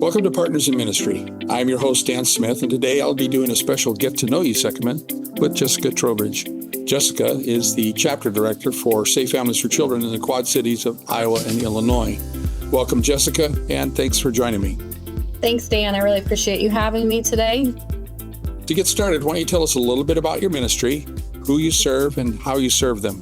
Welcome to Partners in Ministry. I'm your host, Dan Smith, and today I'll be doing a special Get to Know You segment with Jessica Trowbridge. Jessica is the chapter director for Safe Families for Children in the Quad Cities of Iowa and Illinois. Welcome, Jessica, and thanks for joining me. Thanks, Dan. I really appreciate you having me today. To get started, why don't you tell us a little bit about your ministry, who you serve, and how you serve them?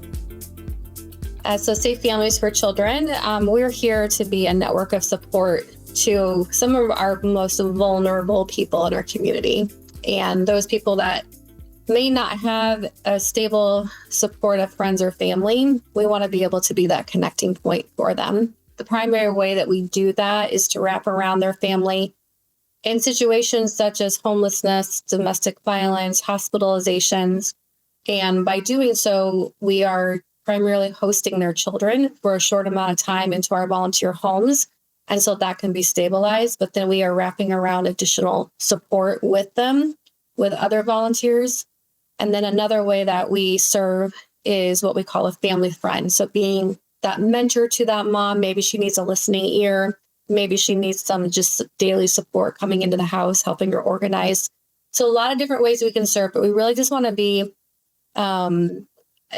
So Safe Families for Children, we're here to be a network of support to some of our most vulnerable people in our community. And those people that may not have a stable support of friends or family, we want to be able to be that connecting point for them. The primary way that we do that is to wrap around their family in situations such as homelessness, domestic violence, hospitalizations. And by doing so, we are primarily hosting their children for a short amount of time into our volunteer homes. And so that can be stabilized, but then we are wrapping around additional support with them, with other volunteers. And then another way that we serve is what we call a family friend. So being that mentor to that mom, maybe she needs a listening ear, maybe she needs some just daily support coming into the house, helping her organize. So a lot of different ways we can serve, but we really just want to be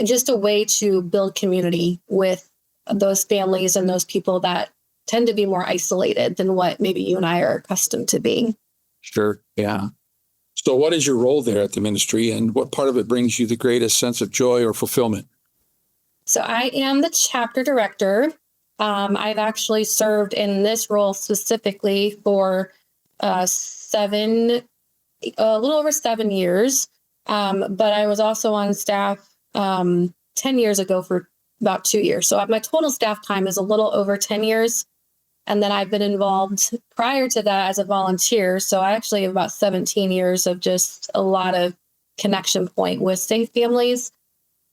just a way to build community with those families and those people that tend to be more isolated than what maybe you and I are accustomed to being. Sure, yeah. So what is your role there at the ministry, and what part of it brings you the greatest sense of joy or fulfillment? So I am the chapter director. I've actually served in this role specifically for a little over 7 years. But I was also on staff 10 years ago for about 2 years. So my total staff time is a little over 10 years. And then I've been involved prior to that as a volunteer. So I actually have about 17 years of just a lot of connection point with Safe Families.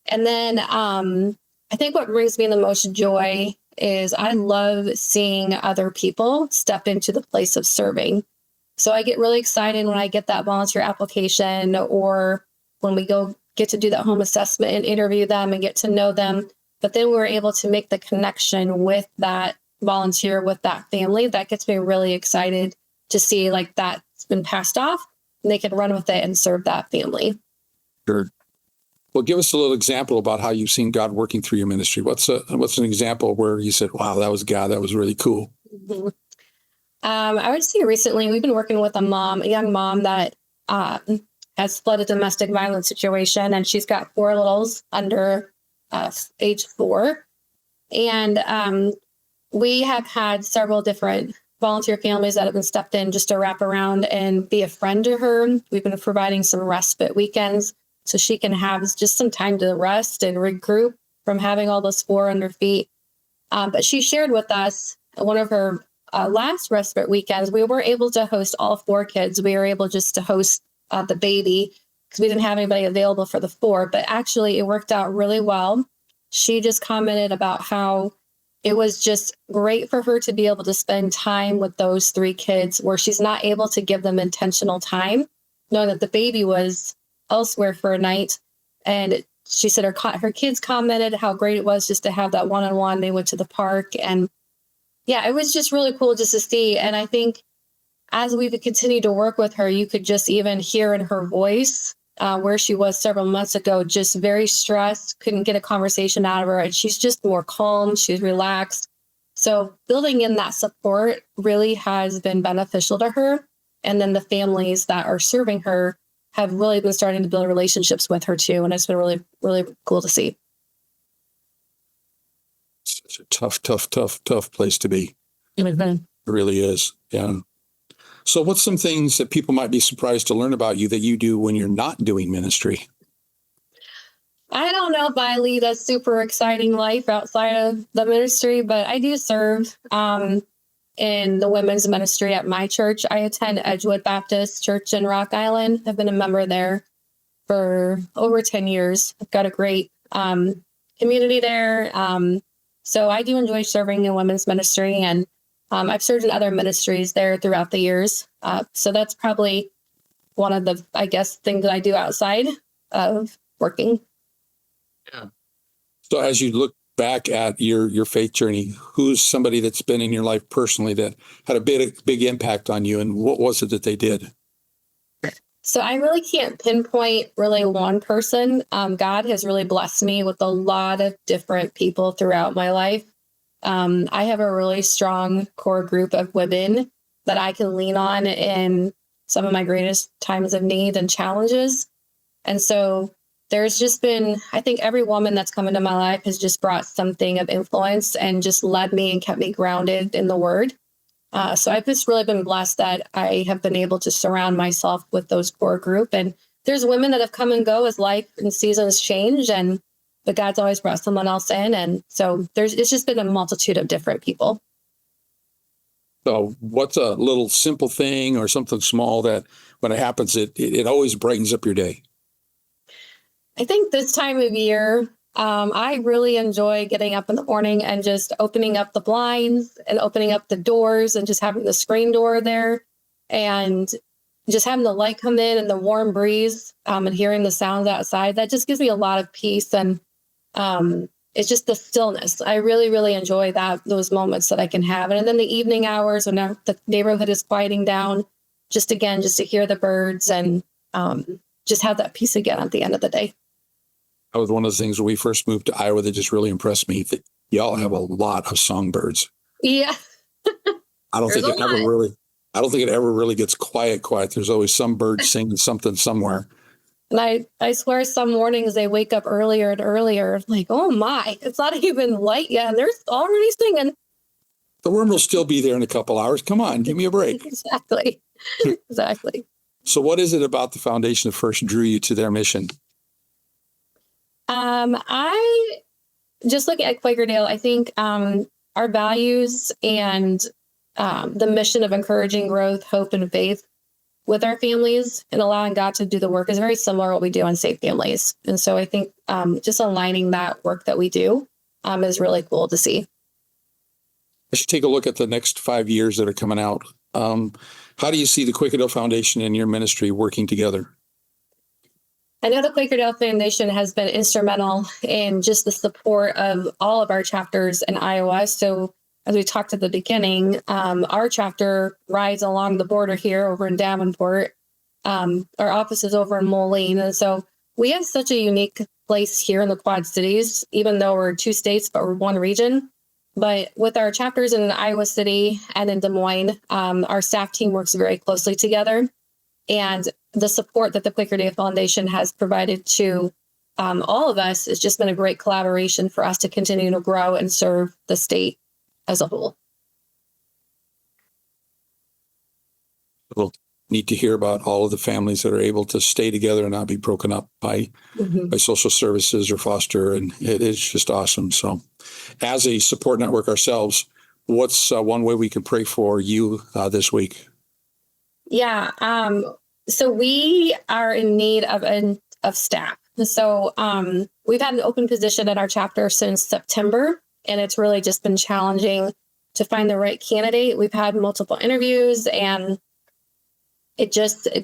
And then I think what brings me the most joy is I love seeing other people step into the place of serving. So I get really excited when I get that volunteer application, or when we get to do that home assessment and interview them and get to know them. But then we're able to make the connection with that volunteer, with that family. That gets me really excited to see like that's been passed off and they can run with it and serve that family. Sure. Well, give us a little example about how you've seen God working through your ministry. What's an example where you said, wow, that was God, that was really cool? Mm-hmm. I would say recently we've been working with a young mom that has fled a domestic violence situation, and she's got 4 littles under age 4. And we have had several different volunteer families that have been stepped in just to wrap around and be a friend to her. We've been providing some respite weekends so she can have just some time to rest and regroup from having all those 4 on her feet. But she shared with us one of her last respite weekends. We were able to host all 4 kids. We were able just to host the baby because we didn't have anybody available for the 4, but actually it worked out really well. She just commented about how it was just great for her to be able to spend time with those 3 kids where she's not able to give them intentional time, knowing that the baby was elsewhere for a night. And she said her kids commented how great it was just to have that one-on-one. They went to the park, and yeah, it was just really cool just to see. And I think as we continue to work with her, you could just even hear in her voice where she was several months ago, just very stressed, couldn't get a conversation out of her. And she's just more calm. She's relaxed. So building in that support really has been beneficial to her. And then the families that are serving her have really been starting to build relationships with her too. And it's been really, really cool to see. Such a tough place to be. Mm-hmm. It really is. Yeah. So what's some things that people might be surprised to learn about you that you do when you're not doing ministry? I don't know if I lead a super exciting life outside of the ministry, but I do serve in the women's ministry at my church. I attend Edgewood Baptist Church in Rock Island. I've been a member there for over 10 years. I've got a great community there. So I do enjoy serving in women's ministry, and I've served in other ministries there throughout the years. So that's probably one of the, I guess, things that I do outside of working. Yeah. So as you look back at your faith journey, who's somebody that's been in your life personally that had a big impact on you, and what was it that they did? So I really can't pinpoint really one person. God has really blessed me with a lot of different people throughout my life. I have a really strong core group of women that I can lean on in some of my greatest times of need and challenges. And so there's just been, I think every woman that's come into my life has just brought something of influence and just led me and kept me grounded in the word. So I've just really been blessed that I have been able to surround myself with those core group. And there's women that have come and go as life and seasons change, but God's always brought someone else in. And so it's just been a multitude of different people. So what's a little simple thing or something small that when it happens, it always brightens up your day? I think this time of year, I really enjoy getting up in the morning and just opening up the blinds and opening up the doors and just having the screen door there and just having the light come in and the warm breeze and hearing the sounds outside. That just gives me a lot of peace. And it's just the stillness. I really, really enjoy those moments that I can have. And then the evening hours when the neighborhood is quieting down, just to hear the birds and just have that peace again at the end of the day. That was one of the things when we first moved to Iowa that just really impressed me, that y'all have a lot of songbirds. Yeah. I don't think it ever really gets quiet. There's always some bird singing something somewhere. And I swear some mornings they wake up earlier and earlier, like, oh my, it's not even light yet. And they're already singing. The worm will still be there in a couple hours. Come on, give me a break. Exactly. Exactly. So what is it about the foundation that first drew you to their mission? I just look at Quakerdale. I think our values and the mission of encouraging growth, hope, and faith with our families and allowing God to do the work is very similar to what we do on Safe Families. And so I think just aligning that work that we do is really cool to see. I should take a look at the next 5 years that are coming out. How do you see the Quakerdale Foundation and your ministry working together? I know the Quakerdale Foundation has been instrumental in just the support of all of our chapters in Iowa. So as we talked at the beginning, our chapter rides along the border here over in Davenport. Our office is over in Moline. And so we have such a unique place here in the Quad Cities, even though we're 2 states, but we're 1 region. But with our chapters in Iowa City and in Des Moines, our staff team works very closely together. And the support that the Quakerdale Foundation has provided to all of us has just been a great collaboration for us to continue to grow and serve the state as a whole. Well, neat to hear about all of the families that are able to stay together and not be broken up by social services or foster. And it is just awesome. So as a support network ourselves, what's one way we can pray for you this week? Yeah. So we are in need of staff. So we've had an open position at our chapter since September, and it's really just been challenging to find the right candidate. We've had multiple interviews, and it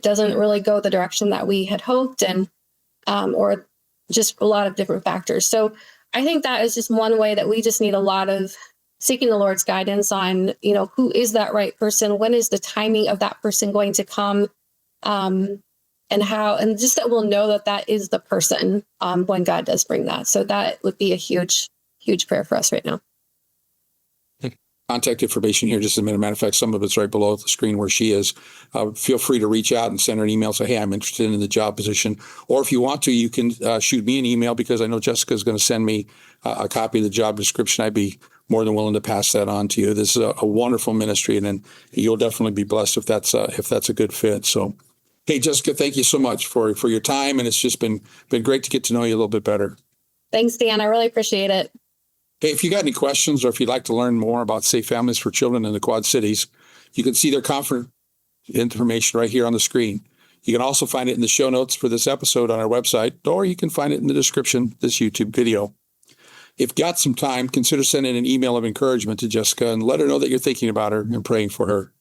doesn't really go the direction that we had hoped, and or just a lot of different factors. So I think that is just one way that we just need a lot of seeking the Lord's guidance on, who is that right person? When is the timing of that person going to come? And how, and just that we'll know that is the person when God does bring that. So that would be a huge, huge prayer for us right now. Contact information here just a minute. Matter of fact, some of it's right below the screen where she is. Feel free to reach out and send her an email. Say, hey, I'm interested in the job position. Or if you want to, you can shoot me an email, because I know Jessica is going to send me a copy of the job description. I'd be more than willing to pass that on to you. This is a wonderful ministry, and then you'll definitely be blessed if that's a good fit. So, hey, Jessica, thank you so much for your time, and it's just been great to get to know you a little bit better. Thanks, Dan. I really appreciate it. Hey, if you got any questions, or if you'd like to learn more about Safe Families for Children in the Quad Cities, you can see their conference information right here on the screen. You can also find it in the show notes for this episode on our website, or you can find it in the description of this YouTube video. If you got some time, consider sending an email of encouragement to Jessica and let her know that you're thinking about her and praying for her.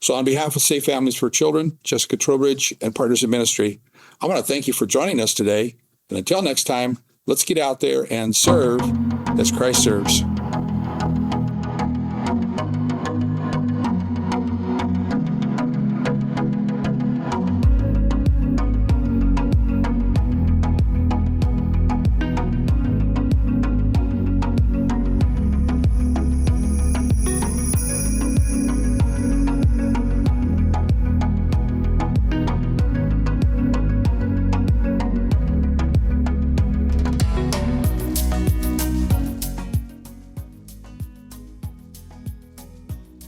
So on behalf of Safe Families for Children, Jessica Trowbridge, and Partners in Ministry, I want to thank you for joining us today. And until next time, let's get out there and serve as Christ serves.